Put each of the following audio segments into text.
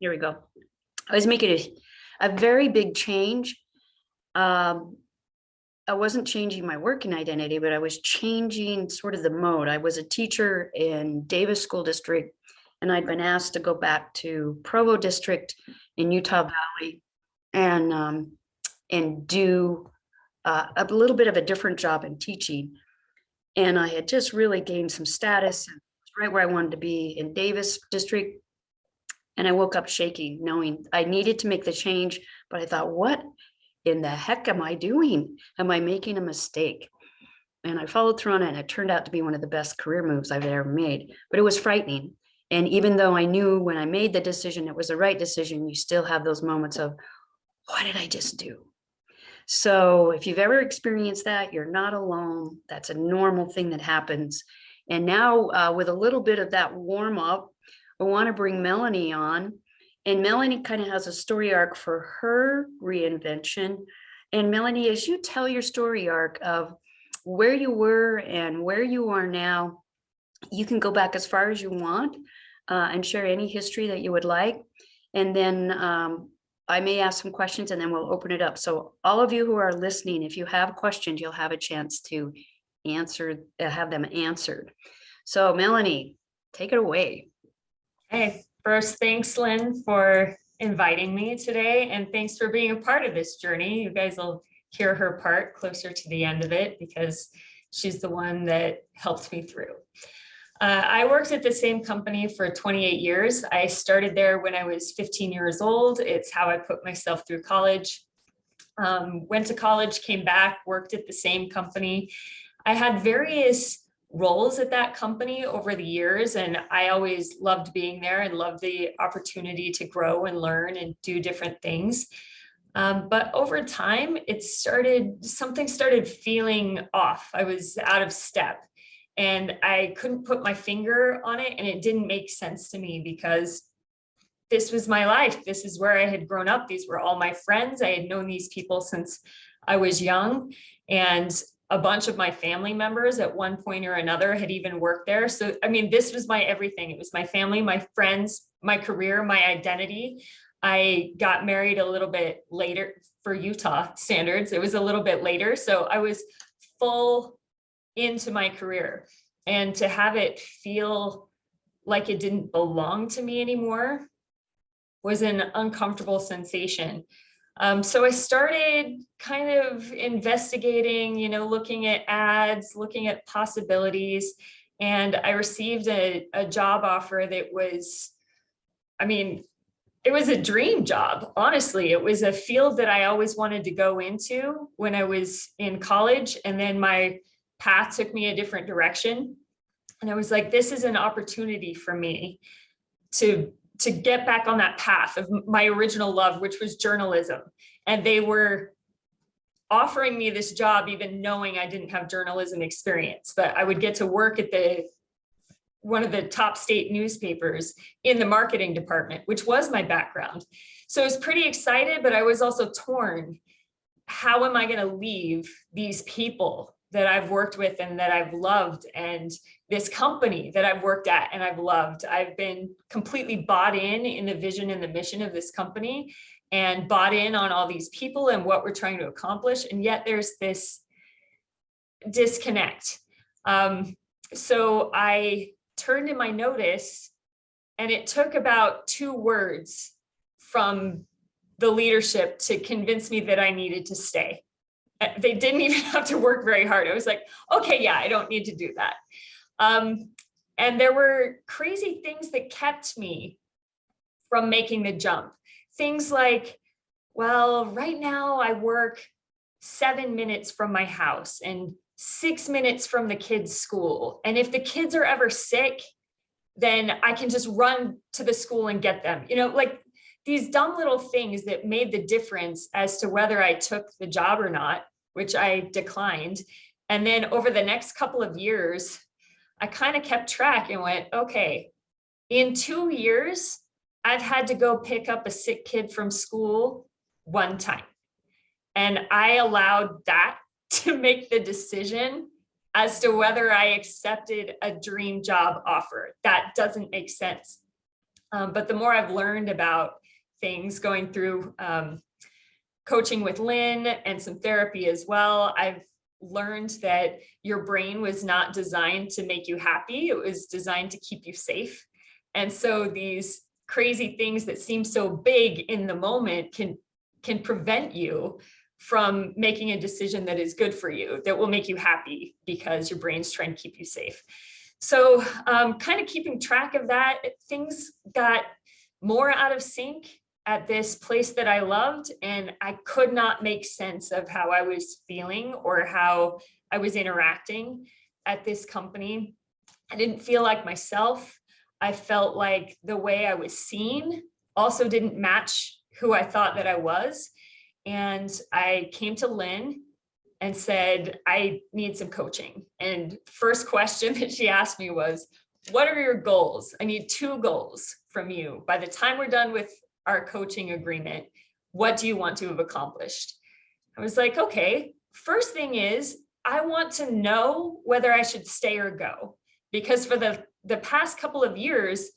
Here we go. I was making a very big change. I wasn't changing my working identity, but I was changing sort of the mode. I was a teacher in Davis School District, and I'd been asked to go back to Provo District in Utah Valley and do a little bit of a different job in teaching. And I had just really gained some status and right where I wanted to be in Davis District. And I woke up shaking, knowing I needed to make the change, but I thought, what in the heck am I doing? Am I making a mistake? And I followed through on it, and it turned out to be one of the best career moves I've ever made, but it was frightening. And even though I knew when I made the decision, it was the right decision, you still have those moments of, what did I just do? So if you've ever experienced that, you're not alone. That's a normal thing that happens. And now with a little bit of that warm up, I want to bring Melanie on. And Melanie kind of has a story arc for her reinvention. And Melanie, as you tell your story arc of where you were and where you are now, you can go back as far as you want and share any history that you would like. And then I may ask some questions and then we'll open it up. So all of you who are listening, if you have questions, you'll have a chance to have them answered. So Melanie, take it away. Hey, first, thanks, Lynn, for inviting me today. And thanks for being a part of this journey. You guys will hear her part closer to the end of it because she's the one that helped me through. I worked at the same company for 28 years. I started there when I was 15 years old. It's how I put myself through college. Went to college, came back, worked at the same company. I had various roles at that company over the years, and I always loved being there and loved the opportunity to grow and learn and do different things. But over time, something started feeling off. I was out of step. And I couldn't put my finger on it, and it didn't make sense to me because this was my life. This is where I had grown up. These were all my friends. I had known these people since I was young, and a bunch of my family members at one point or another had even worked there. So, I mean, this was my everything. It was my family, my friends, my career, my identity. I got married a little bit later for Utah standards. It was a little bit later. So I was full into my career, and to have it feel like it didn't belong to me anymore was an uncomfortable sensation. So I started kind of investigating, looking at ads, looking at possibilities, and I received a job offer that was, it was a dream job. Honestly, it was a field that I always wanted to go into when I was in college, and then my path took me a different direction. And I was like, this is an opportunity for me to get back on that path of my original love, which was journalism. And they were offering me this job, even knowing I didn't have journalism experience, but I would get to work at one of the top state newspapers in the marketing department, which was my background. So I was pretty excited, but I was also torn. How am I going to leave these people that I've worked with and that I've loved, and this company that I've worked at and I've loved? I've been completely bought in the vision and the mission of this company, and bought in on all these people and what we're trying to accomplish. And yet there's this disconnect. So I turned in my notice, and it took about 2 words from the leadership to convince me that I needed to stay. They didn't even have to work very hard. I was like, okay, yeah, I don't need to do that. And there were crazy things that kept me from making the jump. Things like, well, right now I work 7 minutes from my house and 6 minutes from the kids' school. And if the kids are ever sick, then I can just run to the school and get them, like these dumb little things that made the difference as to whether I took the job or not, which I declined. And then over the next couple of years, I kind of kept track and went, okay, in 2 years, I've had to go pick up a sick kid from school 1 time. And I allowed that to make the decision as to whether I accepted a dream job offer. That doesn't make sense. But the more I've learned about things going through coaching with Lynn and some therapy as well, I've learned that your brain was not designed to make you happy. It was designed to keep you safe. And so these crazy things that seem so big in the moment can prevent you from making a decision that is good for you, that will make you happy, because your brain's trying to keep you safe. So kind of keeping track of that, things got more out of sync at this place that I loved, and I could not make sense of how I was feeling or how I was interacting at this company. I didn't feel like myself. I felt like the way I was seen also didn't match who I thought that I was. And I came to Lynn and said, I need some coaching. And first question that she asked me was, what are your goals? I need 2 goals from you. By the time we're done with our coaching agreement, what do you want to have accomplished? I was like, okay, first thing is, I want to know whether I should stay or go. Because for the past couple of years,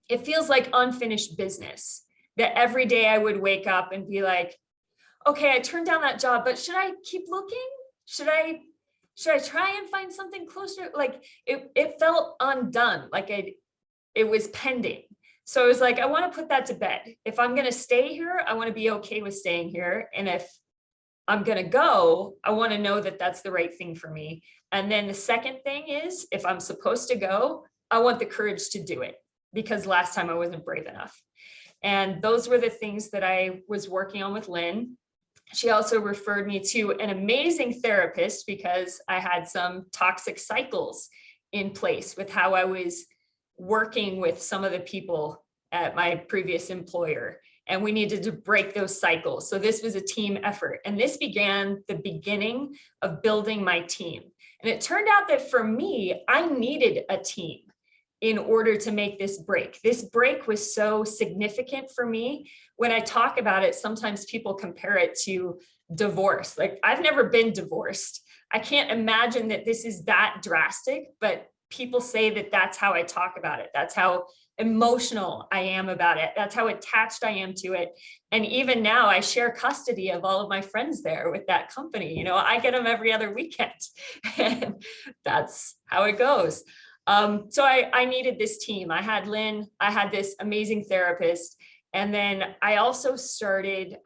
it feels like unfinished business, that every day I would wake up and be like, okay, I turned down that job, but should I keep looking? Should I try and find something closer? Like it felt undone, like it was pending. So I was like, I want to put that to bed. If I'm going to stay here, I want to be okay with staying here. And if I'm going to go, I want to know that that's the right thing for me. And then the second thing is, if I'm supposed to go, I want the courage to do it, because last time I wasn't brave enough. And those were the things that I was working on with Lynn. She also referred me to an amazing therapist, because I had some toxic cycles in place with how I was working with some of the people at my previous employer, and we needed to break those cycles. So this was a team effort, and this began the beginning of building my team. And it turned out that for me, I needed a team in order to make this break. This break was so significant for me. When I talk about it, sometimes people compare it to divorce. Like, I've never been divorced. I can't imagine that this is that drastic, but people say that that's how I talk about it. That's how emotional I am about it. That's how attached I am to it. And even now, I share custody of all of my friends there with that company. You know, I get them every other weekend, and that's how it goes. So I needed this team. I had Lynn, I had this amazing therapist. And then I also started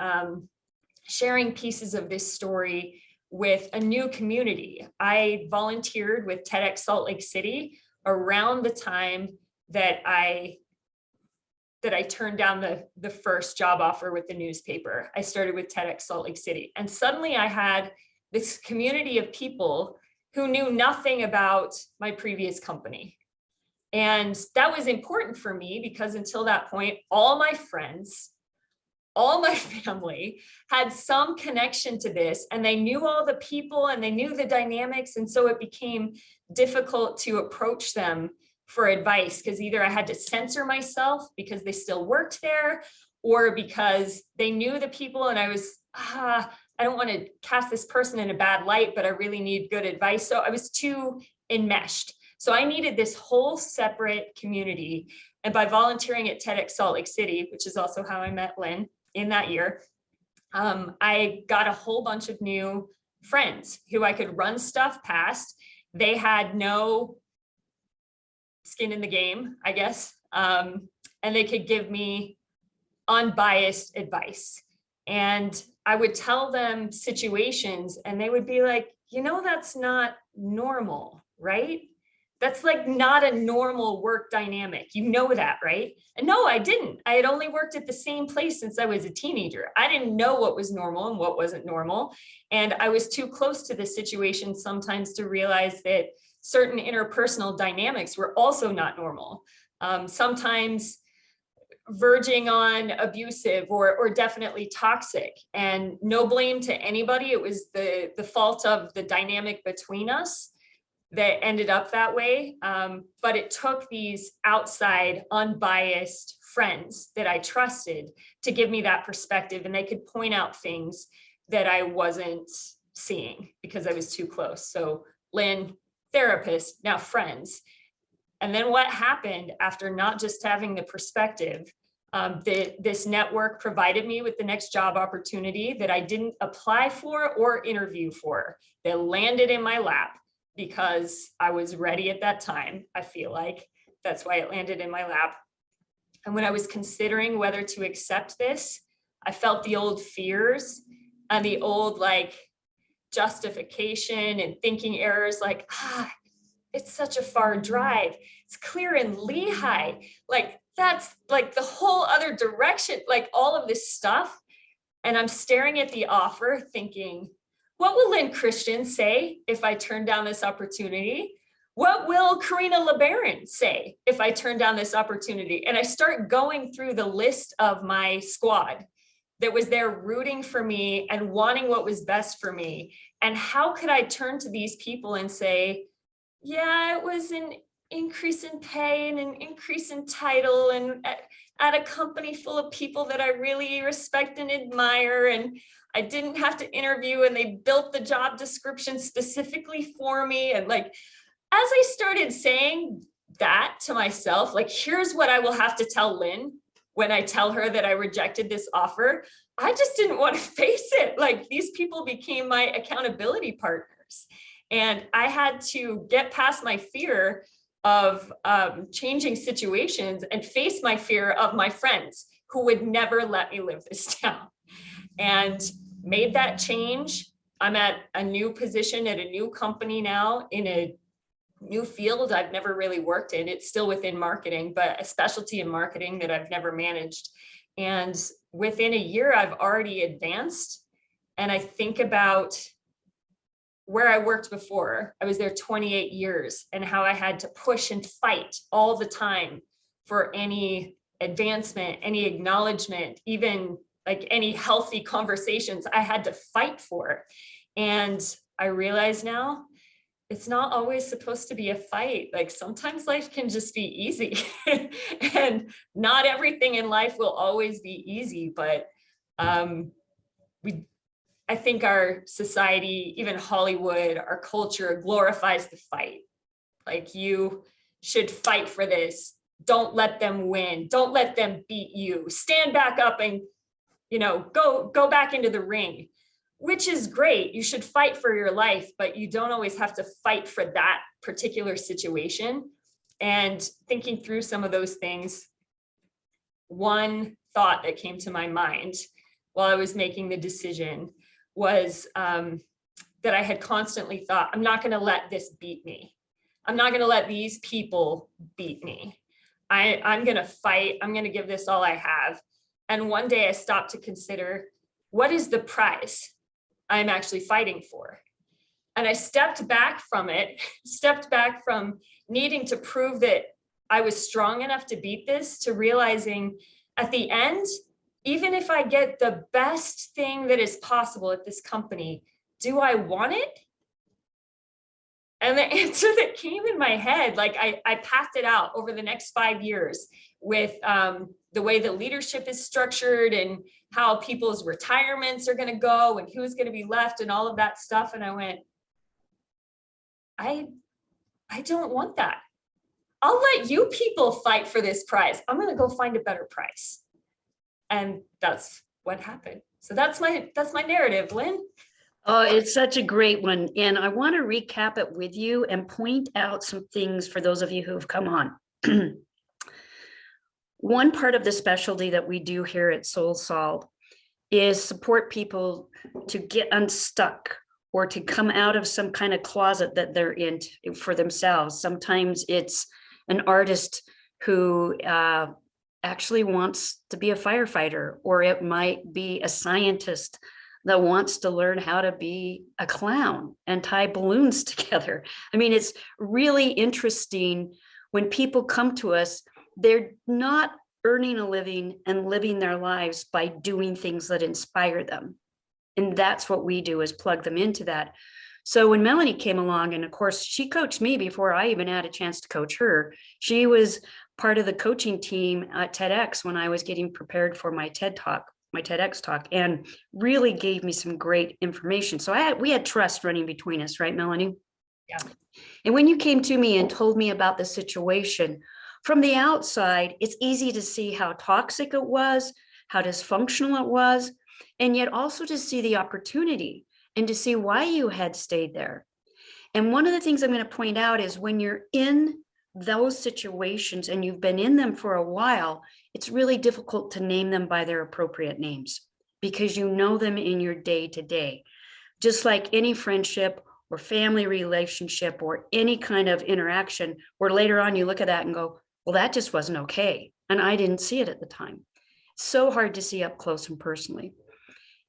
sharing pieces of this story with a new community. I volunteered with Tedx Salt Lake City around the time that I turned down the first job offer with the newspaper. I started with Tedx Salt Lake City. And suddenly I had this community of people who knew nothing about my previous company. And that was important for me, because until that point, all my friends, all my family had some connection to this, and they knew all the people and they knew the dynamics. And so it became difficult to approach them for advice, because either I had to censor myself because they still worked there, or because they knew the people and I was, I don't want to cast this person in a bad light, but I really need good advice. So I was too enmeshed. So I needed this whole separate community. And by volunteering at Tedx Salt Lake City, which is also how I met Lynn in that year, I got a whole bunch of new friends who I could run stuff past. They had no skin in the game, I guess. And they could give me unbiased advice. And I would tell them situations and they would be like, you know, that's not normal, right? That's like not a normal work dynamic. You know that, right? And no, I didn't. I had only worked at the same place since I was a teenager. I didn't know what was normal and what wasn't normal. And I was too close to the situation sometimes to realize that certain interpersonal dynamics were also not normal. Sometimes verging on abusive or definitely toxic, and no blame to anybody. It was the fault of the dynamic between us that ended up that way. But it took these outside unbiased friends that I trusted to give me that perspective, and they could point out things that I wasn't seeing because I was too close. So Lynn, therapist, now friends. And then what happened after not just having the perspective, this network provided me with the next job opportunity that I didn't apply for or interview for, that landed in my lap because I was ready at that time. I feel like that's why it landed in my lap. And when I was considering whether to accept this, I felt the old fears and the old like justification and thinking errors, like, it's such a far drive. It's clear in Lehigh. Like, that's like the whole other direction, like all of this stuff. And I'm staring at the offer thinking, what will Lynn Christian say if I turn down this opportunity? What will Karina LeBaron say if I turn down this opportunity? And I start going through the list of my squad that was there rooting for me and wanting what was best for me. And how could I turn to these people and say, yeah, it was an increase in pay and an increase in title and at a company full of people that I really respect and admire. And I didn't have to interview and they built the job description specifically for me. And like, as I started saying that to myself, like, here's what I will have to tell Lynn when I tell her that I rejected this offer, I just didn't want to face it. Like, these people became my accountability partners. And I had to get past my fear of changing situations and face my fear of my friends who would never let me live this down. And made that change. I'm at a new position at a new company now in a new field I've never really worked in. It's still within marketing, but a specialty in marketing that I've never managed. And within a year, I've already advanced. And I think about where I worked before. I was there 28 years and how I had to push and fight all the time for any advancement, any acknowledgement, even like any healthy conversations I had to fight for. And I realize now it's not always supposed to be a fight. Like, sometimes life can just be easy and not everything in life will always be easy, but I think our society, even Hollywood, our culture glorifies the fight. Like, you should fight for this. Don't let them win. Don't let them beat you. Stand back up and, go back into the ring, which is great. You should fight for your life, but you don't always have to fight for that particular situation. And thinking through some of those things, one thought that came to my mind while I was making the decision was that I had constantly thought, I'm not going to let this beat me. I'm not going to let these people beat me. I'm going to fight. I'm going to give this all I have. And one day I stopped to consider, what is the prize I'm actually fighting for? And I stepped back from it, stepped back from needing to prove that I was strong enough to beat this, to realizing at the end, even if I get the best thing that is possible at this company, do I want it? And the answer that came in my head, like I packed it out over the next 5 years with the way the leadership is structured and how people's retirements are going to go and who's going to be left and all of that stuff. And I went, I don't want that. I'll let you people fight for this prize. I'm going to go find a better price. And that's what happened. So that's my narrative, Lynn. Oh, it's such a great one. And I want to recap it with you and point out some things for those of you who have come on. One part of the specialty that we do here at Soul Salt is support people to get unstuck or to come out of some kind of closet that they're in for themselves. Sometimes it's an artist who actually wants to be a firefighter, or it might be a scientist that wants to learn how to be a clown and tie balloons together. I mean, it's really interesting when people come to us, they're not earning a living and living their lives by doing things that inspire them. And that's what we do, is plug them into that. So when Melanie came along, and of course she coached me before I even had a chance to coach her, she was part of the coaching team at Tedx when I was getting prepared for my TEDx talk, and really gave me some great information. So we had trust running between us, right, Melanie? Yeah. And when you came to me and told me about the situation, from the outside, it's easy to see how toxic it was, how dysfunctional it was, and yet also to see the opportunity and to see why you had stayed there. And one of the things I'm going to point out is when you're in those situations and you've been in them for a while, it's really difficult to name them by their appropriate names because you know them in your day to day. Just like any friendship or family relationship or any kind of interaction, where later on you look at that and go, well, that just wasn't okay. And I didn't see it at the time. It's so hard to see up close and personally.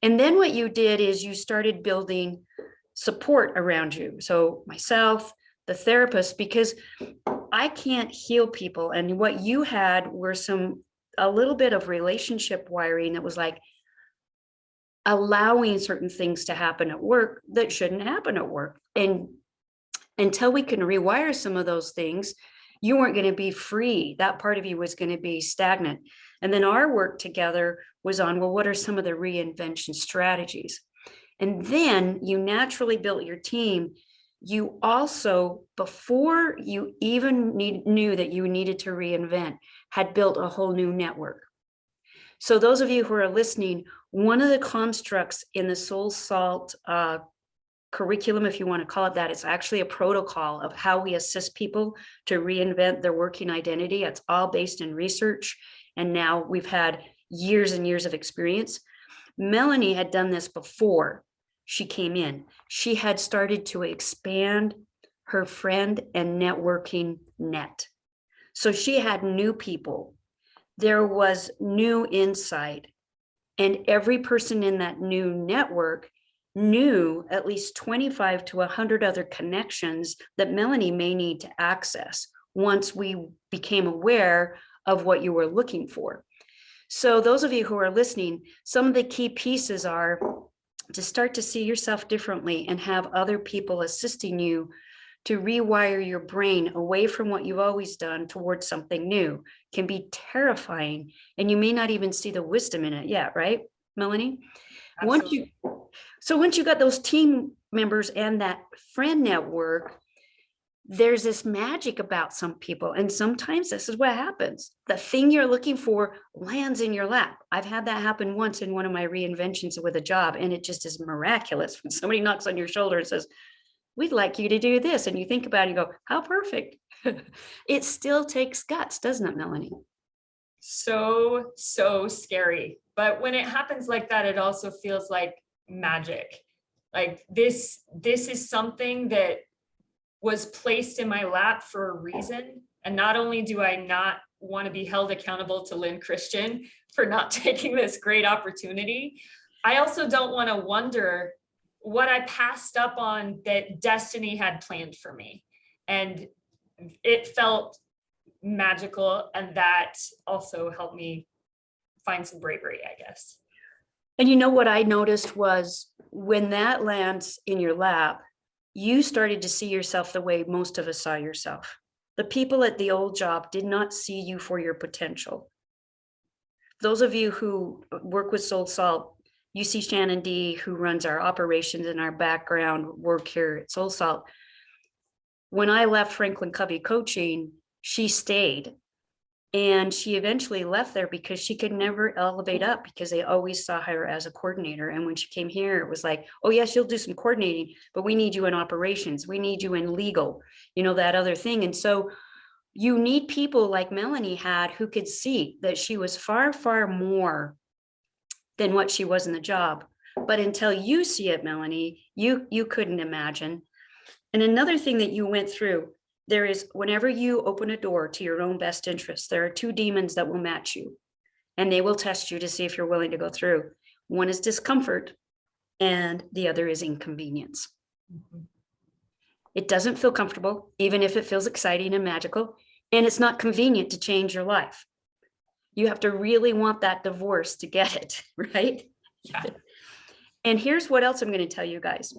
And then what you did is you started building support around you. So myself, the therapist, because I can't heal people. And what you had were a little bit of relationship wiring that was like allowing certain things to happen at work that shouldn't happen at work. And until we can rewire some of those things, you weren't going to be free. That part of you was going to be stagnant. And then our work together was on, well, what are some of the reinvention strategies? And then you naturally built your team. You also, before you even knew that you needed to reinvent, had built a whole new network. So those of you who are listening, one of the constructs in the Soul Salt curriculum, if you want to call it that, it's actually a protocol of how we assist people to reinvent their working identity. It's all based in research. And now we've had years and years of experience. Melanie had done this before she came in. She had started to expand her friend and networking net. So she had new people. There was new insight. And every person in that new network knew at least 25 to 100 other connections that Melanie may need to access once we became aware of what you were looking for. So those of you who are listening, some of the key pieces are to start to see yourself differently and have other people assisting you to rewire your brain away from what you've always done towards something new can be terrifying. And you may not even see the wisdom in it yet, right, Melanie? Absolutely. Once you got those team members and that friend network, there's this magic about some people. And sometimes this is what happens. The thing you're looking for lands in your lap. I've had that happen once in one of my reinventions with a job, and it just is miraculous when somebody knocks on your shoulder and says, we'd like you to do this. And you think about it and go, how perfect. It still takes guts, doesn't it, Melanie? So scary. But when it happens like that, it also feels like magic. Like this is something that was placed in my lap for a reason. And not only do I not want to be held accountable to Lynn Christian for not taking this great opportunity, I also don't want to wonder what I passed up on that destiny had planned for me. And it felt magical. And that also helped me find some bravery, I guess. And you know what I noticed was when that lands in your lap, you started to see yourself the way most of us saw yourself. The people at the old job did not see you for your potential. Those of you who work with Soul Salt, you see Shannon D, who runs our operations and our background work here at Soul Salt. When I left Franklin Covey Coaching, she stayed. And she eventually left there because she could never elevate up because they always saw her as a coordinator. And when she came here, it was like, oh, yes, you'll do some coordinating, but we need you in operations. We need you in legal, that other thing. And so you need people like Melanie had who could see that she was far, far more than what she was in the job. But until you see it, Melanie, you couldn't imagine. And another thing that you went through, there is, whenever you open a door to your own best interest, there are two demons that will match you and they will test you to see if you're willing to go through. One is discomfort and the other is inconvenience. Mm-hmm. It doesn't feel comfortable, even if it feels exciting and magical, and it's not convenient to change your life. You have to really want that divorce to get it, right? Yeah. And here's what else I'm going to tell you guys.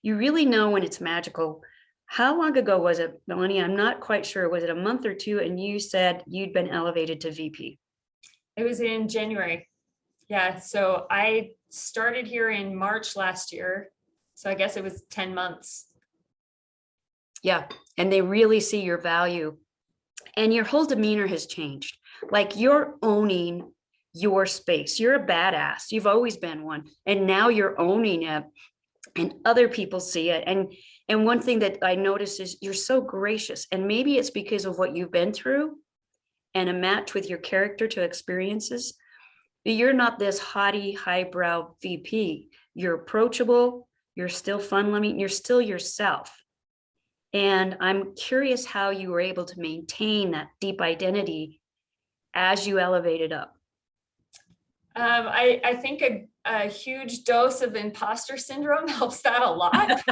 You really know when it's magical. How long ago was it, Melanie? I'm not quite sure. Was it a month or two? And you said you'd been elevated to VP. It was in January. Yeah. So I started here in March last year. So I guess it was 10 months. Yeah. And they really see your value, and your whole demeanor has changed. Like you're owning your space. You're a badass. You've always been one. And now you're owning it, and other people see it. And one thing that I notice is you're so gracious. And maybe it's because of what you've been through and a match with your character to experiences. You're not this haughty, highbrow VP. You're approachable. You're still fun loving. You're still yourself. And I'm curious how you were able to maintain that deep identity as you elevated up. I think a huge dose of imposter syndrome helps that a lot.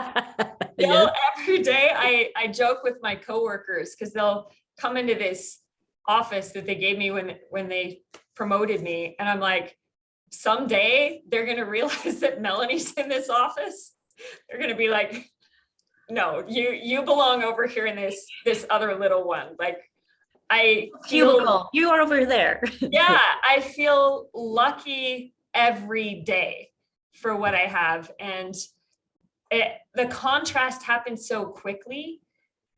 Yeah. Every day I joke with my coworkers because they'll come into this office that they gave me when they promoted me. And I'm like, someday they're going to realize that Melanie's in this office. They're going to be like, no, you belong over here in this other little one. Like I feel, Cubicle, you are over there. yeah, I feel lucky every day for what I have. And the contrast happened so quickly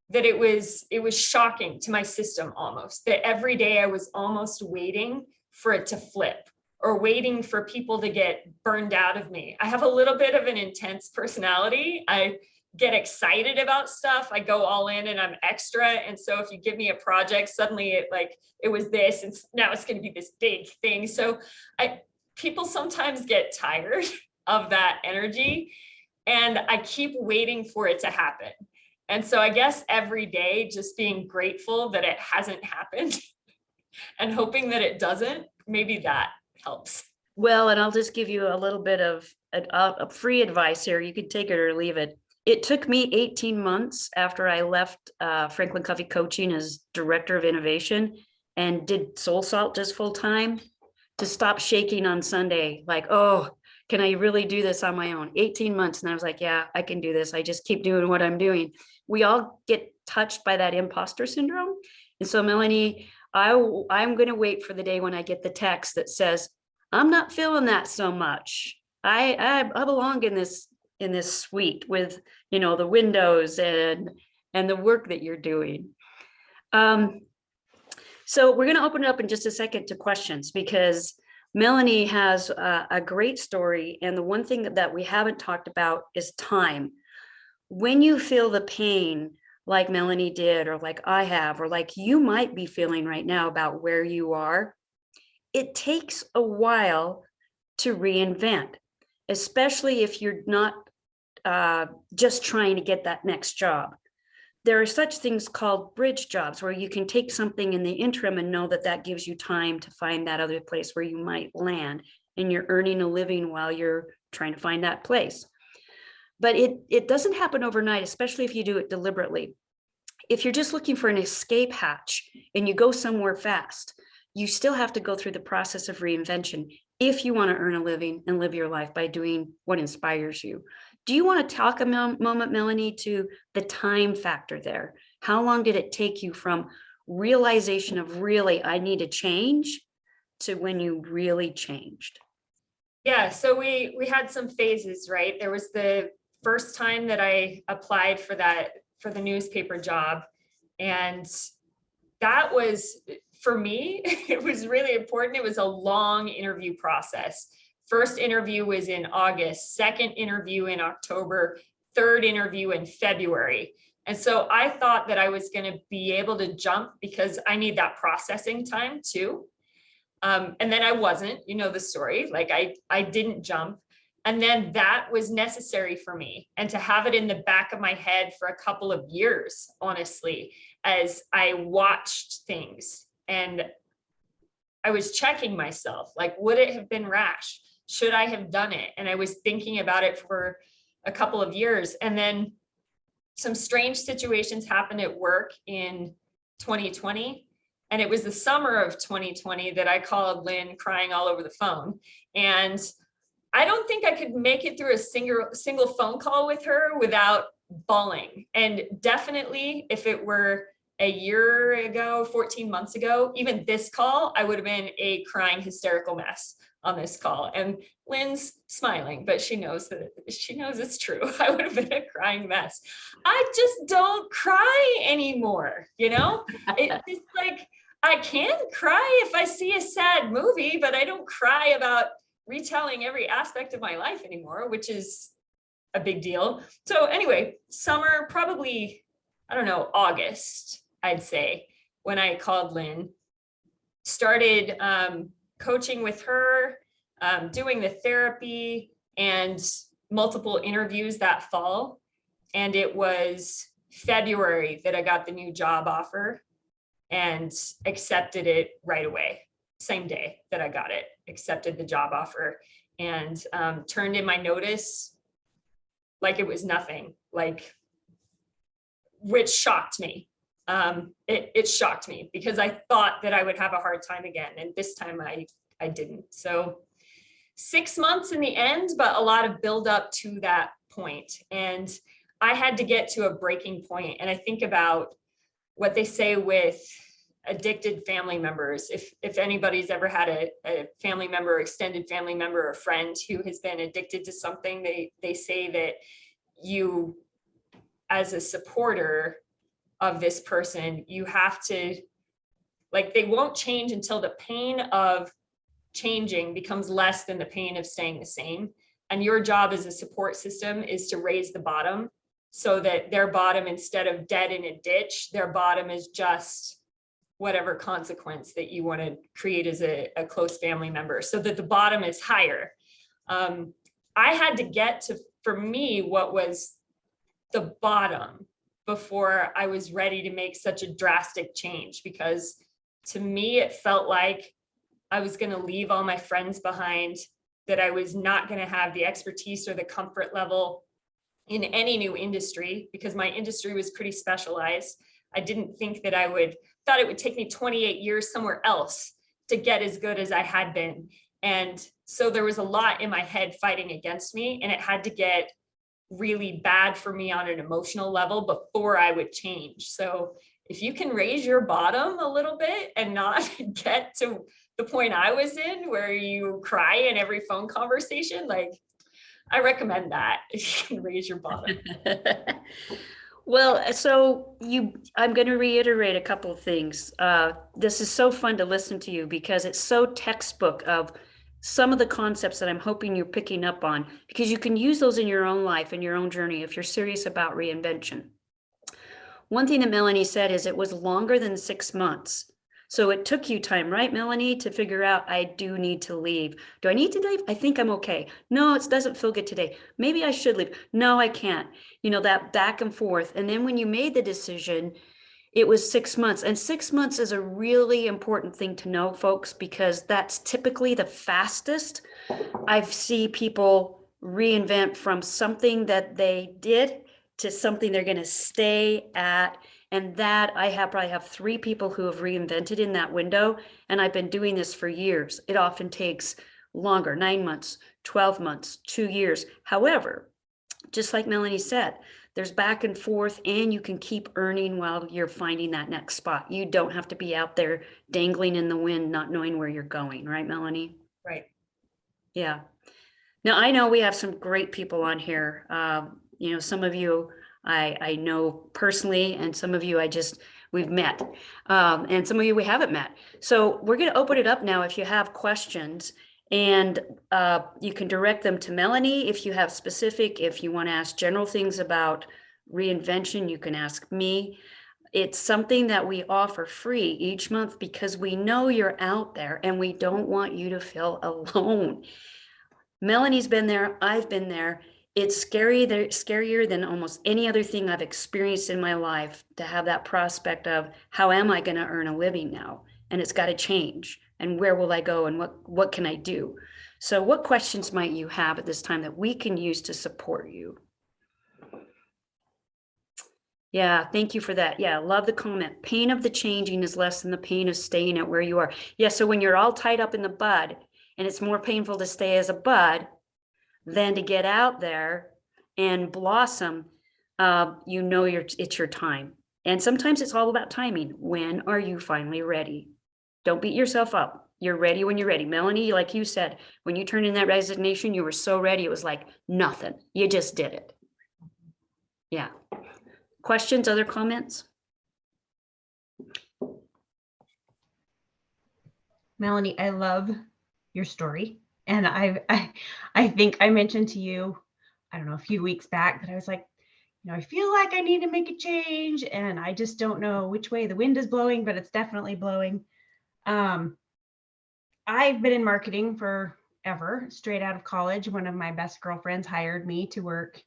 that it was shocking to my system almost, that every day I was almost waiting for it to flip or waiting for people to get burned out of me. I have a little bit of an intense personality. I get excited about stuff. I go all in and I'm extra. And so if you give me a project, suddenly it was this, and now it's going to be this big thing. So people sometimes get tired of that energy, and I keep waiting for it to happen. And so I guess every day just being grateful that it hasn't happened and hoping that it doesn't, maybe that helps. Well, and I'll just give you a little bit of a free advice here. You can take it or leave it. It took me 18 months after I left Franklin Covey Coaching as director of innovation and did Soul Salt just full time to stop shaking on Sunday. Like, oh, can I really do this on my own? 18 months. And I was like, yeah, I can do this. I just keep doing what I'm doing. We all get touched by that imposter syndrome. And so, Melanie, I'm going to wait for the day when I get the text that says, I'm not feeling that so much. I belong in this suite with, the windows and the work that you're doing. So we're going to open it up in just a second to questions, because Melanie has a great story. And the one thing that we haven't talked about is time. When you feel the pain like Melanie did, or like I have, or like you might be feeling right now about where you are, it takes a while to reinvent, especially if you're not just trying to get that next job. There are such things called bridge jobs where you can take something in the interim and know that that gives you time to find that other place where you might land, and you're earning a living while you're trying to find that place. But it doesn't happen overnight, especially if you do it deliberately. If you're just looking for an escape hatch and you go somewhere fast, you still have to go through the process of reinvention if you want to earn a living and live your life by doing what inspires you. Do you want to talk a moment, Melanie, to the time factor there? How long did it take you from realization of really, I need to change, to when you really changed? Yeah, so we had some phases, right? There was the first time that I applied for the newspaper job. And that was, for me, it was really important. It was a long interview process. First interview was in August, second interview in October, third interview in February. And so I thought that I was going to be able to jump because I need that processing time too. And then I wasn't, the story, like I didn't jump. And then that was necessary for me, and to have it in the back of my head for a couple of years, honestly, as I watched things and I was checking myself, like, would it have been rash? Should I have done it? And I was thinking about it for a couple of years. And then some strange situations happened at work in 2020. And it was the summer of 2020 that I called Lynn crying all over the phone. And I don't think I could make it through a single phone call with her without bawling. And definitely if it were a year ago, 14 months ago, even this call, I would have been a crying hysterical mess. on this call. And Lynn's smiling, but she knows it's true. I would have been a crying mess. I just don't cry anymore, you know? It's like, I can cry if I see a sad movie, but I don't cry about retelling every aspect of my life anymore, which is a big deal. So anyway, summer, probably, I don't know, August, I'd say, when I called Lynn, started coaching with her, doing the therapy and multiple interviews that fall. And it was February that I got the new job offer and accepted it right away. Same day that I got it, accepted the job offer and turned in my notice like it was nothing, like, which shocked me. It shocked me because I thought that I would have a hard time again. And this time I didn't. So 6 months in the end, but a lot of build up to that point. And I had to get to a breaking point. And I think about what they say with addicted family members. If anybody's ever had a family member, extended family member, or friend who has been addicted to something, they say that you, as a supporter of this person, you have to, like, they won't change until the pain of changing becomes less than the pain of staying the same. And your job as a support system is to raise the bottom so that their bottom, instead of dead in a ditch, their bottom is just whatever consequence that you want to create as a close family member, so that the bottom is higher. I had to get to, for me, what was the bottom before I was ready to make such a drastic change, because to me, it felt like I was going to leave all my friends behind, that I was not going to have the expertise or the comfort level in any new industry, because my industry was pretty specialized. I didn't think that thought it would take me 28 years somewhere else to get as good as I had been. And so there was a lot in my head fighting against me, and it had to get really bad for me on an emotional level before I would change. So if you can raise your bottom a little bit and not get to the point I was in where you cry in every phone conversation, like, I recommend that if you can raise your bottom. Well, so I'm going to reiterate a couple of things. This is so fun to listen to you because it's so textbook of some of the concepts that I'm hoping you're picking up on, because you can use those in your own life and your own journey if you're serious about reinvention. One thing that Melanie said is it was longer than 6 months. So it took you time, right, Melanie, to figure out, I do need to leave. Do I need to leave? I think I'm okay. No, it doesn't feel good today. Maybe I should leave. No, I can't. You know, that back and forth. And then when you made the decision, it was 6 months. And 6 months is a really important thing to know, folks, because that's typically the fastest I see people reinvent from something that they did to something they're going to stay at. And that probably have 3 people who have reinvented in that window. And I've been doing this for years. It often takes longer, 9 months, 12 months, 2 years. However, just like Melanie said, there's back and forth, and you can keep earning while you're finding that next spot. You don't have to be out there dangling in the wind, not knowing where you're going. Right, Melanie? Right. Yeah. Now, I know we have some great people on here. Some of you I know personally, and some of you we've met, and some of you we haven't met. So we're going to open it up now if you have questions, and you can direct them to Melanie if you have specific. If you want to ask general things about reinvention, you can ask me. It's something that we offer free each month because we know you're out there and we don't want you to feel alone. Melanie's been there. I've been there. It's scarier than almost any other thing I've experienced in my life to have that prospect of, how am I going to earn a living now? And it's got to change. And where will I go? And what can I do? So what questions might you have at this time that we can use to support you? Yeah, thank you for that. Yeah, love the comment. Pain of the changing is less than the pain of staying at where you are. Yeah, so when you're all tied up in the bud, and it's more painful to stay as a bud than to get out there and blossom, it's your time. And sometimes it's all about timing. When are you finally ready? Don't beat yourself up. You're ready when you're ready. Melanie, like you said, when you turned in that resignation, you were so ready. It was like nothing. You just did it. Yeah. Questions, other comments? Melanie, I love your story. And I think I mentioned to you, I don't know, a few weeks back that I was like, I feel like I need to make a change and I just don't know which way the wind is blowing, but it's definitely blowing. I've been in marketing forever, straight out of college. One of my best girlfriends hired me to work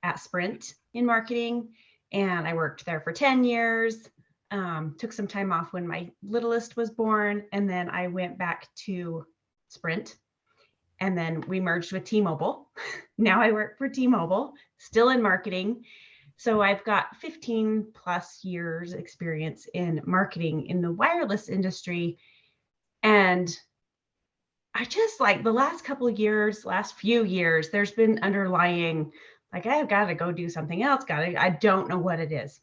at Sprint in marketing, and I worked there for 10 years. Took some time off when my littlest was born, and then I went back to Sprint, and then we merged with T-Mobile. Now I work for T-Mobile, still in marketing. So I've got 15 plus years experience in marketing in the wireless industry. And I just like the last couple of years, last few years, there's been underlying, like, I've got to go do something else. I don't know what it is.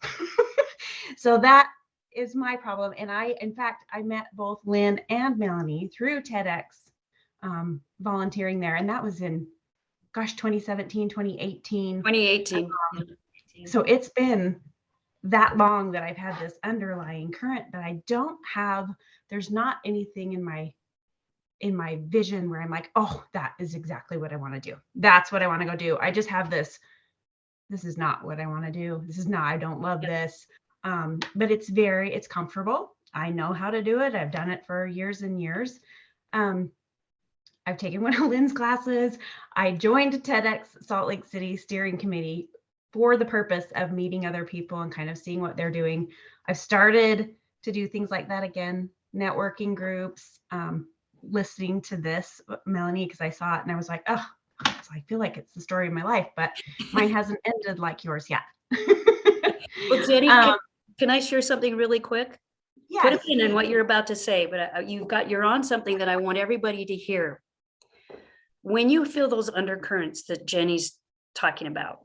So that is my problem. And in fact, I met both Lynn and Melanie through Tedx, volunteering there. And that was in, 2017, 2018. 2018. So it's been that long that I've had this underlying current, but I don't have, there's not anything in my vision where I'm like, oh, that is exactly what I want to do. That's what I want to go do. I just have this is not what I want to do. I don't love this. But it's comfortable. I know how to do it. I've done it for years and years. I've taken one of Lynn's classes. I joined Tedx Salt Lake City steering committee for the purpose of meeting other people and kind of seeing what they're doing. I've started to do things like that again, networking groups, listening to this, Melanie, because I saw it and I was like, oh, I feel like it's the story of my life, but mine hasn't ended like yours yet. Well, Jenny, can I share something really quick? Yes. Put a pin in what you're about to say, but you're on something that I want everybody to hear. When you feel those undercurrents that Jenny's talking about,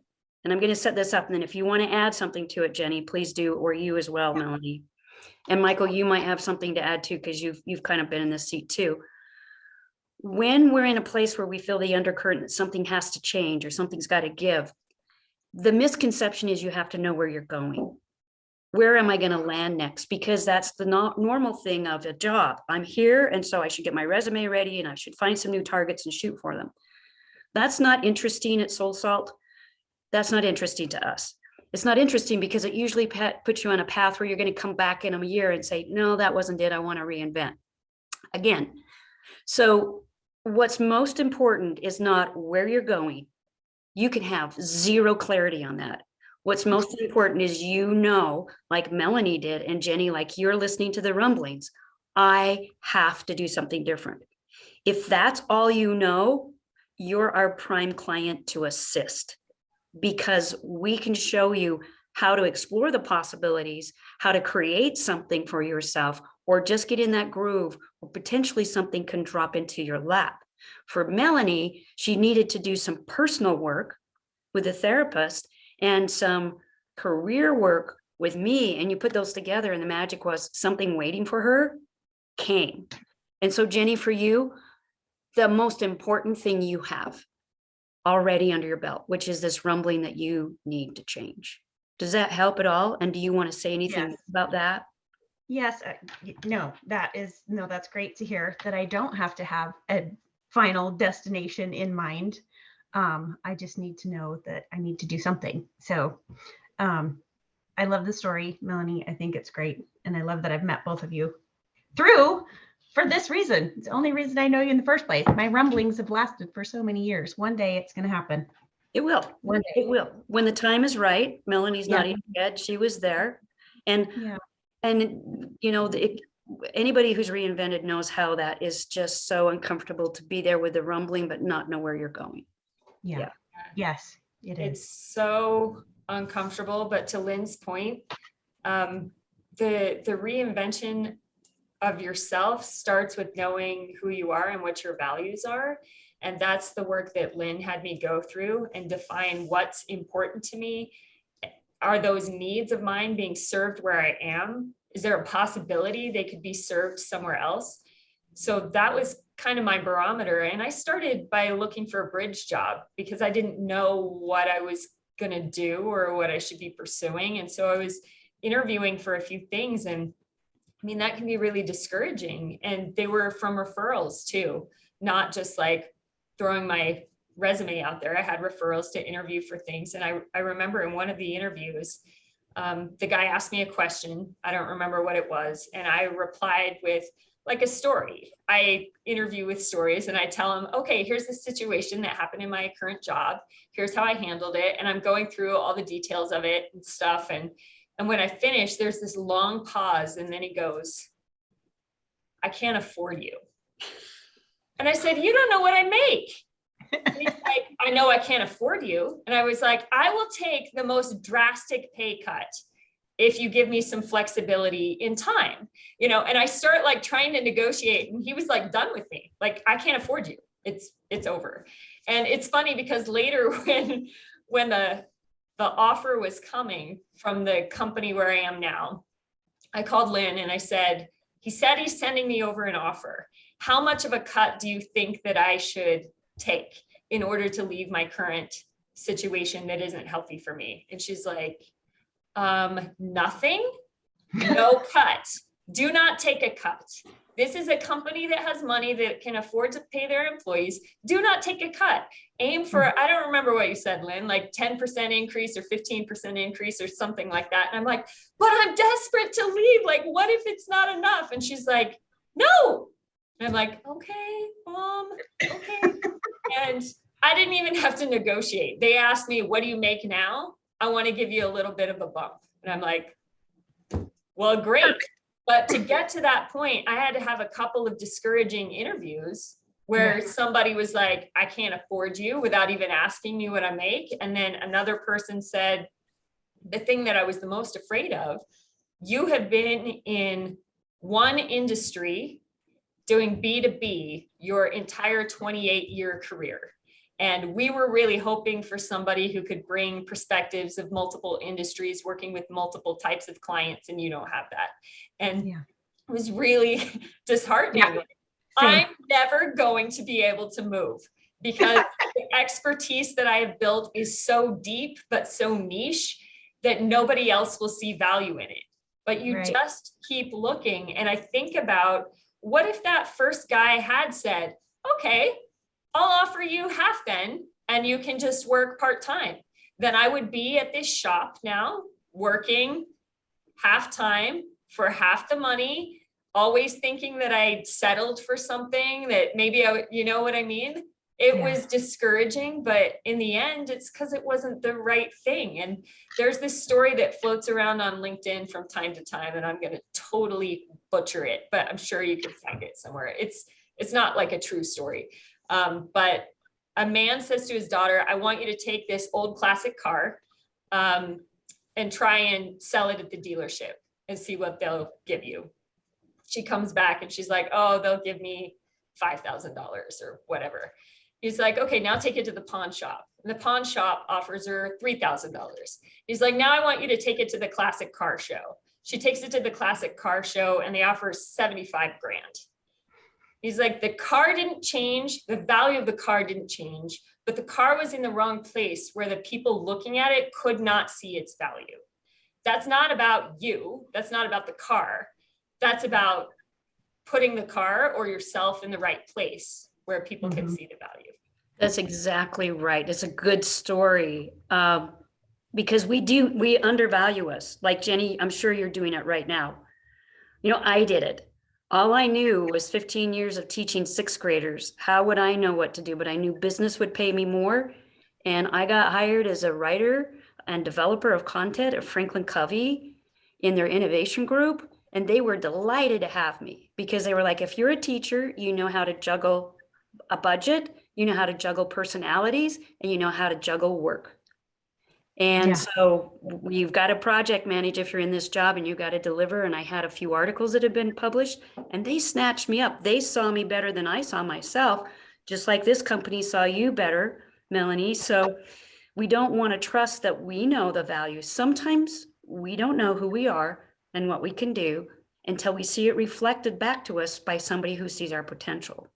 and I'm going to set this up, and then if you want to add something to it, Jenny, please do, or you as well, Melanie. And Michael, you might have something to add too, because you've kind of been in this seat too. When we're in a place where we feel the undercurrent that something has to change or something's got to give, the misconception is you have to know where you're going. Where am I going to land next? Because that's the normal thing of a job. I'm here, and so I should get my resume ready, and I should find some new targets and shoot for them. That's not interesting at Soul Salt. That's not interesting to us. It's not interesting because it usually puts you on a path where you're going to come back in a year and say, no, that wasn't it. I want to reinvent again. So what's most important is not where you're going. You can have zero clarity on that. What's most important is, like Melanie did, and Jenny, like you're listening to the rumblings, I have to do something different. If that's all you know, you're our prime client to assist, because we can show you how to explore the possibilities, how to create something for yourself, or just get in that groove, or potentially something can drop into your lap. For Melanie, she needed to do some personal work with a therapist and some career work with me. And you put those together, and the magic was something waiting for her came. And so, Jenny, for you, the most important thing you have already under your belt, which is this rumbling that you need to change. Does that help at all? And do you want to say anything about that? Yes. No, that's great to hear that I don't have to have a final destination in mind. I just need to know that I need to do something. So I love the story, Melanie. I think it's great. And I love that I've met both of you for this reason. It's the only reason I know you in the first place. My rumblings have lasted for so many years. One day it's going to happen. It will. One day it will. When the time is right. Melanie's not even dead. She was there. And anybody who's reinvented knows how that is just so uncomfortable to be there with the rumbling, but not know where you're going. Yeah. Yes, it is. It's so uncomfortable, but to Lynn's point, the reinvention of yourself starts with knowing who you are and what your values are. And that's the work that Lynn had me go through and define what's important to me. Are those needs of mine being served where I am? Is there a possibility they could be served somewhere else? So that was kind of my barometer. And I started by looking for a bridge job because I didn't know what I was going to do or what I should be pursuing. And so I was interviewing for a few things. And I mean, that can be really discouraging. And they were from referrals too, not just like throwing my resume out there. I had referrals to interview for things. And I remember in one of the interviews, the guy asked me a question. I don't remember what it was. And I replied with like a story. I interview with stories and I tell him, okay, here's the situation that happened in my current job. Here's how I handled it. And I'm going through all the details of it and stuff. And when I finish, there's this long pause. And then he goes, I can't afford you. And I said, you don't know what I make. And he's like, I know I can't afford you. And I was like, I will take the most drastic pay cut if you give me some flexibility in time, you know, and I start like trying to negotiate and he was like done with me. Like, I can't afford you. It's over. And it's funny because later when the offer was coming from the company where I am now, I called Lynn and I said, he said he's sending me over an offer. How much of a cut do you think that I should take in order to leave my current situation that isn't healthy for me? And she's like, nothing, no cut. Do not take a cut. This is a company that has money that can afford to pay their employees. Do not take a cut. Aim for, I don't remember what you said, Lynn, like 10% increase or 15% increase or something like that. And I'm like, but I'm desperate to leave. Like, what if it's not enough? And she's like, no. And I'm like, okay, okay. And I didn't even have to negotiate. They asked me, what do you make now? I want to give you a little bit of a bump. And I'm like, well, great. But to get to that point, I had to have a couple of discouraging interviews where somebody was like, I can't afford you without even asking me what I make. And then another person said, the thing that I was the most afraid of, you have been in one industry doing B2B your entire 28-year career. And we were really hoping for somebody who could bring perspectives of multiple industries, working with multiple types of clients, and you don't have that. And it was really disheartening. Yeah. I'm never going to be able to move because the expertise that I have built is so deep, but so niche that nobody else will see value in it. But you just keep looking. And I think about, what if that first guy had said, okay, I'll offer you half then, and you can just work part-time. Then I would be at this shop now, working half-time for half the money, always thinking that I settled for something that maybe you know what I mean? It was discouraging, but in the end, it's because it wasn't the right thing. And there's this story that floats around on LinkedIn from time to time, and I'm going to totally butcher it, but I'm sure you can find it somewhere. It's not like a true story. But a man says to his daughter, I want you to take this old classic car and try and sell it at the dealership and see what they'll give you. She comes back and she's like, oh, they'll give me $5,000 or whatever. He's like, okay, now take it to the pawn shop. And the pawn shop offers her $3,000. He's like, now I want you to take it to the classic car show. She takes it to the classic car show and they offer 75 grand. He's like, the car didn't change. The value of the car didn't change, but the car was in the wrong place where the people looking at it could not see its value. That's not about you. That's not about the car. That's about putting the car or yourself in the right place where people can see the value. That's exactly right. It's a good story because we undervalue us. Like Jenny, I'm sure you're doing it right now. You know, I did it. All I knew was 15 years of teaching sixth graders. How would I know what to do? But I knew business would pay me more. And I got hired as a writer and developer of content at Franklin Covey in their innovation group. And they were delighted to have me because they were like, if you're a teacher, you know how to juggle a budget, you know how to juggle personalities, and you know how to juggle work. And so you've got to project manage if you're in this job and you got to deliver. And I had a few articles that had been published and they snatched me up. They saw me better than I saw myself, just like this company saw you better, Melanie. So we don't want to trust that we know the value. Sometimes we don't know who we are and what we can do until we see it reflected back to us by somebody who sees our potential.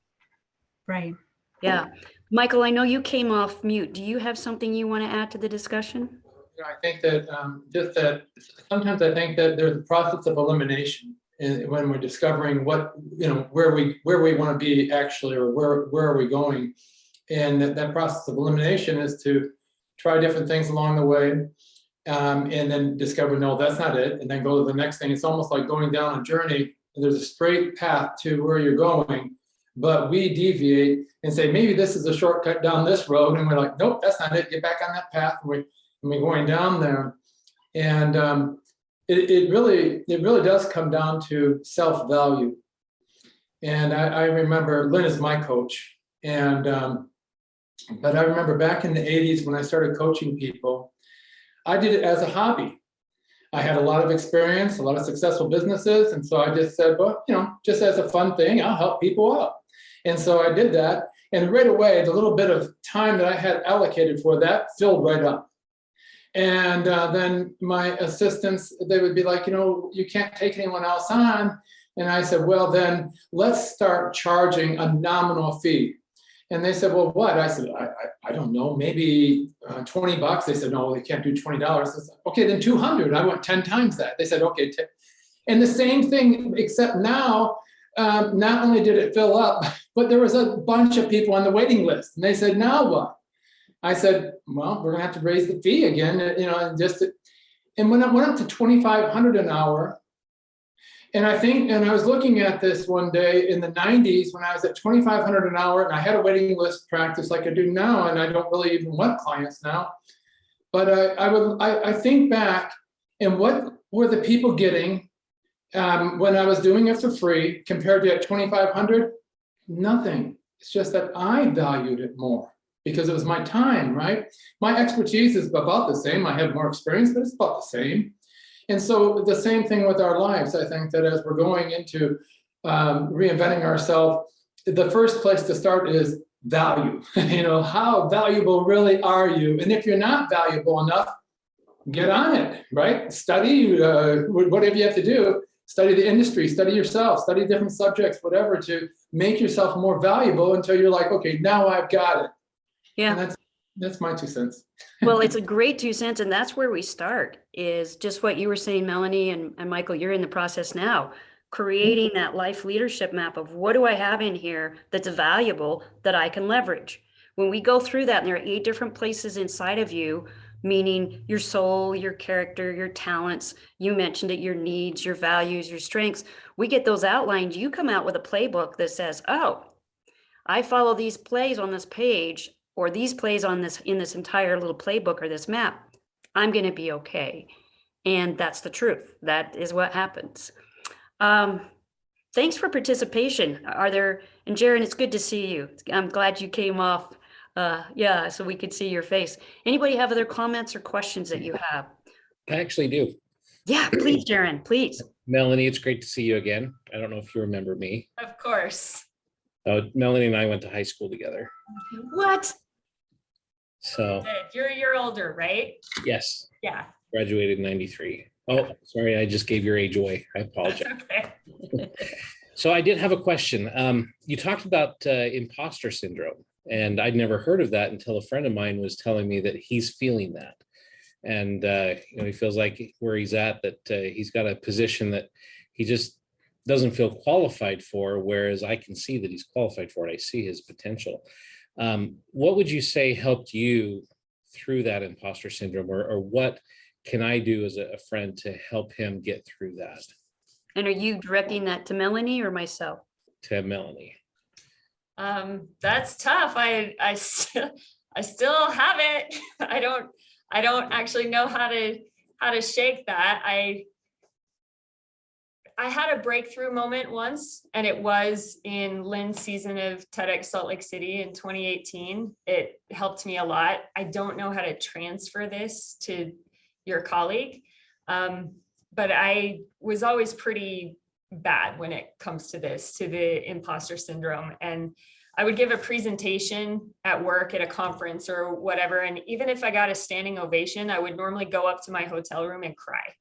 Right. Yeah. Michael, I know you came off mute. Do you have something you want to add to the discussion? I think that just that sometimes I think that there's a process of elimination when we're discovering what, where we want to be actually, or where are we going. And that process of elimination is to try different things along the way, and then discover, no, that's not it. And then go to the next thing. It's almost like going down a journey and there's a straight path to where you're going, but we deviate and say, maybe this is a shortcut down this road. And we're like, nope, that's not it. Get back on that path. And we're going down there. And it really does come down to self-value. And I remember Lynn is my coach. And but I remember back in the 80s when I started coaching people, I did it as a hobby. I had a lot of experience, a lot of successful businesses. And so I just said, well, just as a fun thing, I'll help people out. And so I did that. And right away, the little bit of time that I had allocated for that filled right up. And then my assistants, they would be like, you can't take anyone else on. And I said, well, then let's start charging a nominal fee. And they said, well, what? I said, I don't know, maybe $20. They said, no, they can't do $20. I said, okay, then 200. I want 10 times that. They said, okay. And the same thing, except now, not only did it fill up, but there was a bunch of people on the waiting list. And they said, now what? I said, well, we're gonna have to raise the fee again, and when I went up to $2,500 an hour, and I was looking at this one day in the 90s when I was at $2,500 an hour, and I had a waiting list practice like I do now, and I don't really even want clients now. But I think back, and what were the people getting when I was doing it for free compared to at $2,500? Nothing. It's just that I valued it more because it was my time, right? My expertise is about the same. I have more experience, but it's about the same. And so the same thing with our lives. I think that as we're going into reinventing ourselves, the first place to start is value. How valuable really are you? And if you're not valuable enough, get on it, right? Study whatever you have to do. Study the industry, study yourself, study different subjects, whatever, to make yourself more valuable until you're like, okay, now I've got it. Yeah. And that's my 2 cents. Well, it's a great 2 cents. And that's where we start, is just what you were saying, Melanie and Michael, you're in the process now, creating that life leadership map of what do I have in here that's valuable that I can leverage. When we go through that, and there are 8 different places inside of you, meaning your soul, your character, your talents, you mentioned it, your needs, your values, your strengths, we get those outlined. You come out with a playbook that says, oh, I follow these plays on this page, or these plays in this entire little playbook or this map, I'm going to be okay. And that's the truth. That is what happens. Thanks for participation. And Jaron, it's good to see you. I'm glad you came off. So we could see your face. Anybody have other comments or questions that you have? I actually do. Yeah, please, Jaron, please. Melanie, it's great to see you again. I don't know if you remember me. Of course. Melanie and I went to high school together. What? So You're a year older, right? yes, Yeah. graduated in 93. Oh, sorry, I just gave your age away. I apologize. Okay. So I did have a question. You talked about imposter syndrome, and I'd never heard of that until a friend of mine was telling me that he's feeling that. And he feels like where he's at, that he's got a position that he just doesn't feel qualified for, whereas I can see that he's qualified for it. I see his potential. What would you say helped you through that imposter syndrome, or what can I do as a friend to help him get through that? And are you directing that to Melanie or myself? To Melanie. That's tough. I still have it. I don't actually know how to shake that. I had a breakthrough moment once, and it was in Lynn's season of Tedx Salt Lake City in 2018. It helped me a lot. I don't know how to transfer this to your colleague, but I was always pretty bad when it comes to the imposter syndrome. And I would give a presentation at work, at a conference or whatever. And even if I got a standing ovation, I would normally go up to my hotel room and cry,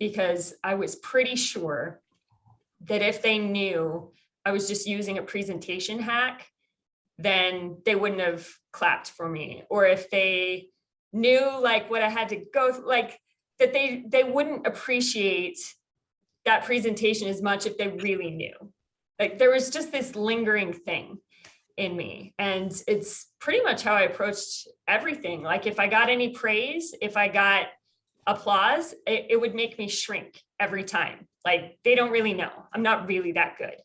because I was pretty sure that if they knew I was just using a presentation hack, then they wouldn't have clapped for me. Or if they knew like what I had to go through, like that they wouldn't appreciate that presentation as much if they really knew. Like there was just this lingering thing in me. And it's pretty much how I approached everything. Like if I got any praise, if I got applause, it would make me shrink every time. Like they don't really know. I'm not really that good.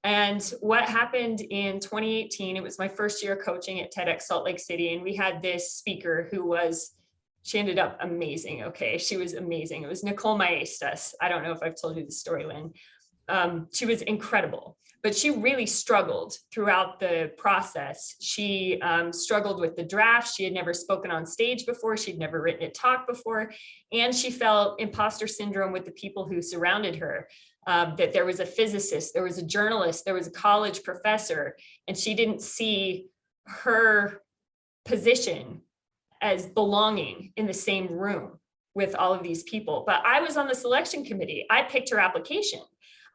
And what happened in 2018, it was my first year coaching at Tedx Salt Lake City. And we had this speaker she ended up amazing. Okay. She was amazing. It was Nicole Maestas. I don't know if I've told you the story, Lynn. She was incredible, but she really struggled throughout the process. She struggled with the draft. She had never spoken on stage before. She'd never written a talk before. And she felt imposter syndrome with the people who surrounded her. That there was a physicist, there was a journalist, there was a college professor, and she didn't see her position as belonging in the same room with all of these people. But I was on the selection committee. I picked her application.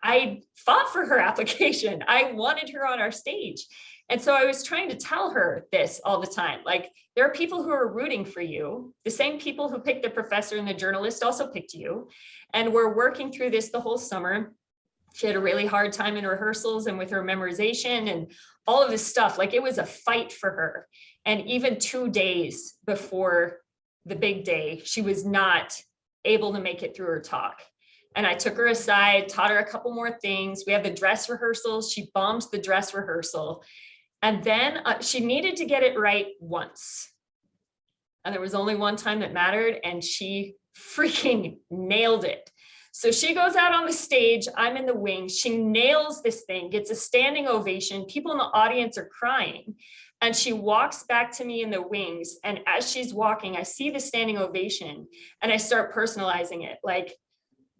I fought for her application. I wanted her on our stage. And so I was trying to tell her this all the time. Like, there are people who are rooting for you. The same people who picked the professor and the journalist also picked you. And we're working through this the whole summer. She had a really hard time in rehearsals and with her memorization and all of this stuff. Like, it was a fight for her. And even 2 days before the big day, she was not able to make it through her talk. And I took her aside, taught her a couple more things. We had the dress rehearsals. She bombed the dress rehearsal. And then she needed to get it right once. And there was only one time that mattered, and she freaking nailed it. So she goes out on the stage. I'm in the wings. She nails this thing, gets a standing ovation. People in the audience are crying. And she walks back to me in the wings. And as she's walking, I see the standing ovation and I start personalizing it. Like,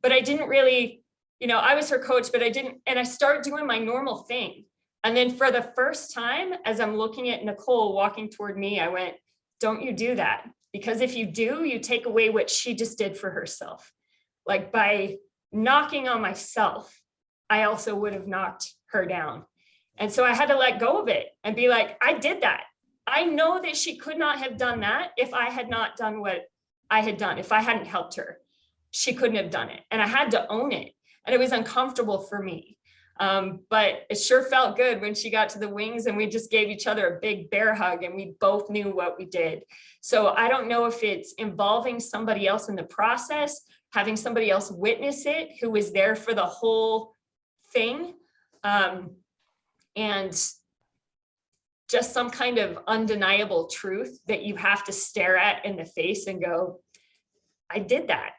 but I didn't really, I was her coach, but I didn't. And I start doing my normal thing. And then for the first time, as I'm looking at Nicole walking toward me, I went, don't you do that. Because if you do, you take away what she just did for herself. Like, by knocking on myself, I also would have knocked her down. And so I had to let go of it and be like, I did that. I know that she could not have done that if I had not done what I had done. If I hadn't helped her, she couldn't have done it. And I had to own it. And it was uncomfortable for me. But it sure felt good when she got to the wings and we just gave each other a big bear hug and we both knew what we did. So I don't know if it's involving somebody else in the process, having somebody else witness it who was there for the whole thing. And just some kind of undeniable truth that you have to stare at in the face and go, I did that.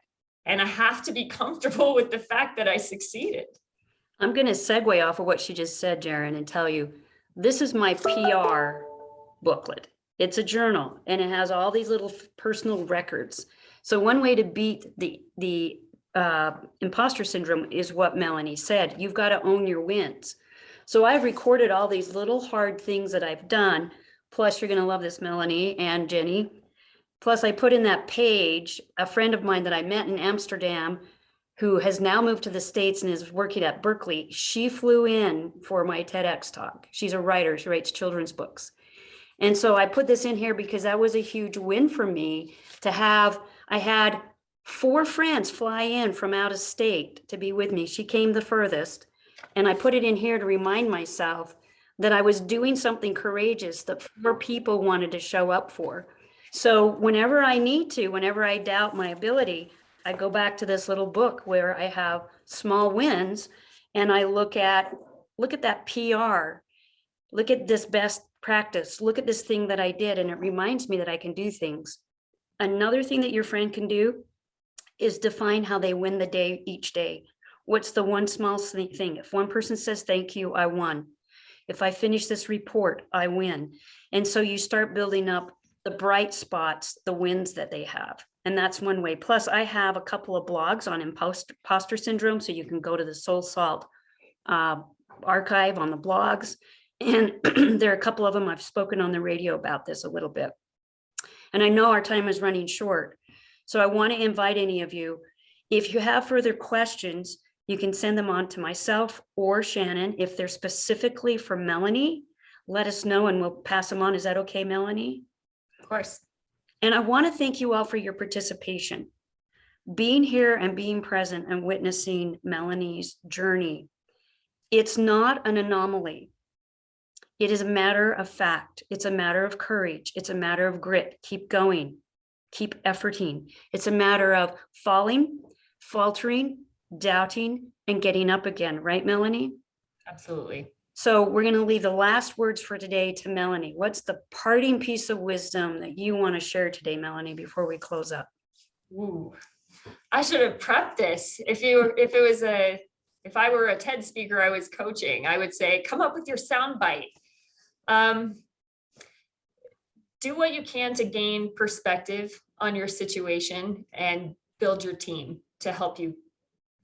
And I have to be comfortable with the fact that I succeeded. I'm going to segue off of what she just said, Jaren, and tell you, this is my PR booklet. It's a journal and it has all these little personal records. So one way to beat the imposter syndrome is what Melanie said. You've got to own your wins. So I've recorded all these little hard things that I've done. Plus, you're going to love this, Melanie and Jenny. Plus, I put in that page a friend of mine that I met in Amsterdam who has now moved to the States and is working at Berkeley. She flew in for my TEDx talk. She's a writer. She writes children's books. And so I put this in here because that was a huge win for me to have. I had 4 friends fly in from out of state to be with me. She came the furthest. And I put it in here to remind myself that I was doing something courageous that 4 people wanted to show up for. So whenever I need to, whenever I doubt my ability, I go back to this little book where I have small wins and I look at that PR, look at this best practice, look at this thing that I did, and it reminds me that I can do things. Another thing that your friend can do is define how they win the day each day. What's the one small thing? If one person says, thank you, I won. If I finish this report, I win. And so you start building up the bright spots, the wins that they have. And that's one way. Plus, I have a couple of blogs on imposter syndrome. So you can go to the Soul Salt archive on the blogs. And there are a couple of them I've spoken on the radio about this a little bit. And I know our time is running short. So I want to invite any of you, If you have further questions, you can send them on to myself or Shannon. If they're specifically for Melanie, let us know and we'll pass them on. Is that okay, Melanie? Of course. And I want to thank you all for your participation. Being here and being present and witnessing Melanie's journey. It's not an anomaly. It is a matter of fact. It's a matter of courage. It's a matter of grit. Keep going. Keep efforting. It's a matter of falling, faltering, doubting, and getting up again. Right, Melanie? Absolutely. So we're going to leave the last words for today to Melanie. What's the parting piece of wisdom that you want to share today, Melanie, before we close up? Ooh, I should have prepped this. If I were a TED speaker I was coaching, I would say, come up with your sound bite. Do what you can to gain perspective on your situation and build your team to help you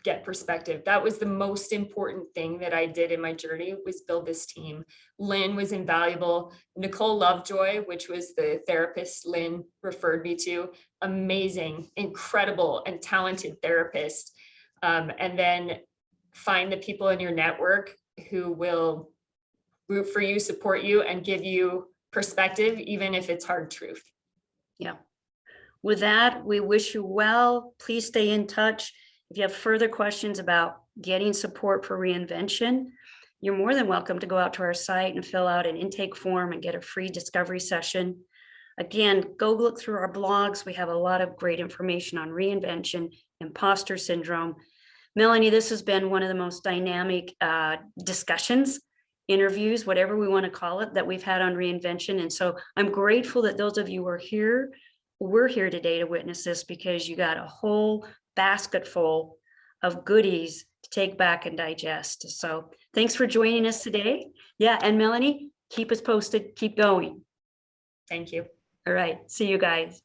get perspective. That was the most important thing that I did in my journey, was build this team. Lynn was invaluable. Nicole Lovejoy, which was the therapist Lynn referred me to, amazing, incredible, and talented therapist. And then find the people in your network who will root for you, support you, and give you perspective, even if it's hard truth. Yeah. With that, we wish you well. Please stay in touch. If you have further questions about getting support for reinvention, you're more than welcome to go out to our site and fill out an intake form and get a free discovery session. Again, go look through our blogs. We have a lot of great information on reinvention, imposter syndrome. Melanie, this has been one of the most dynamic discussions, interviews, whatever we want to call it, that we've had on reinvention. And so I'm grateful that those of you who are here, we're here today to witness this, because you got a whole basket full of goodies to take back and digest. So thanks for joining us today. Yeah, and Melanie, keep us posted, keep going. Thank you. All right, see you guys.